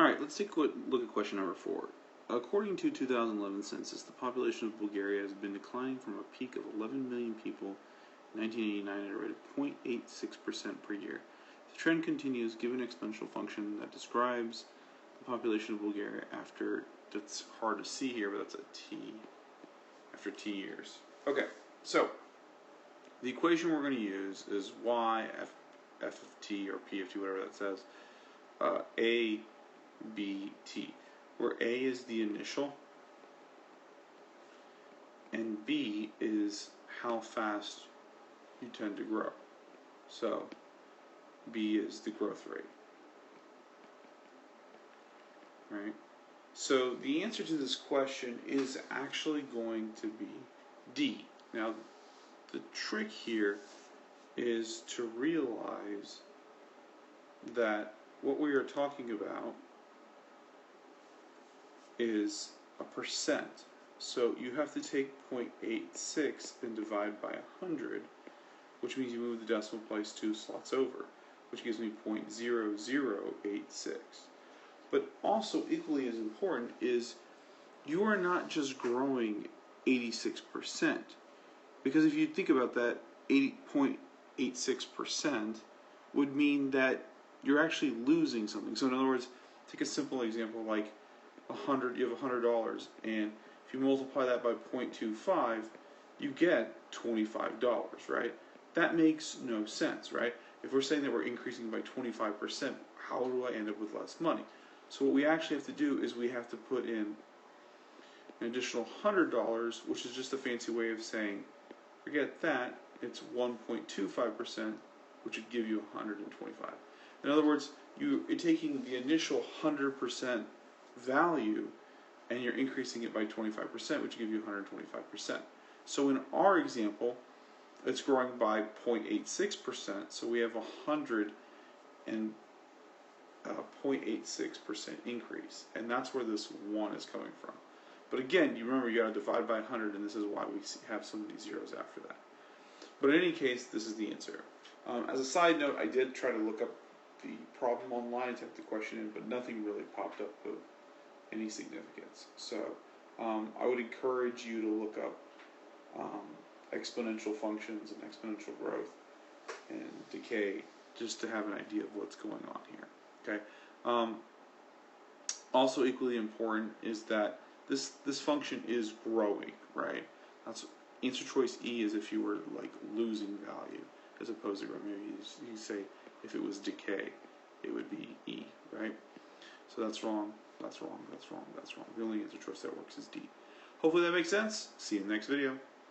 Alright, let's take a look at question number 4. According to 2011 census, the population of Bulgaria has been declining from a peak of 11 million people in 1989 at a rate of 0.86% per year. The trend continues given an exponential function that describes the population of Bulgaria after, that's hard to see here, but that's a t, after t years. Okay, so the equation we're going to use is y f of t, or p of t, whatever that says, a b t, where a is the initial and b is how fast you tend to grow. So b is the growth rate. Right? So the answer to this question is actually going to be D. Now, the trick here is to realize that what we are talking about is a percent. So you have to take 0.86 and divide by 100, which means you move the decimal place 2 slots over, which gives me 0.0086. But also equally as important is you are not just growing 86%. Because if you think about that, 80.86% would mean that you're actually losing something. So in other words, take a simple example like 100. You have $100, and if you multiply that by 0.25, you get $25, right? That makes no sense, right? If we're saying that we're increasing by 25%, how do I end up with less money? So what we actually have to do is we have to put in an additional $100, which is just a fancy way of saying, forget that, it's 1.25%, which would give you 125. In other words, you're taking the initial 100% value and you're increasing it by 25%, which would give you 125%. So in our example, it's growing by 0.86%, so we have 0.86% increase, and that's where this 1 is coming from. But again, you remember you got to divide by 100, and this is why we have so many zeros after that. But in any case, this is the answer. As a side note, I did try to look up the problem online and type the question in, but nothing really popped up of any significance. So I would encourage you to look up exponential functions and exponential growth and decay just to have an idea of what's going on here. Okay. Also equally important is that this function is growing, right? That's answer choice E is if you were like losing value, as opposed to maybe you say if it was decay, it would be E, right? So that's wrong. That's wrong. That's wrong. That's wrong. The only answer choice that works is D. Hopefully that makes sense. See you in the next video.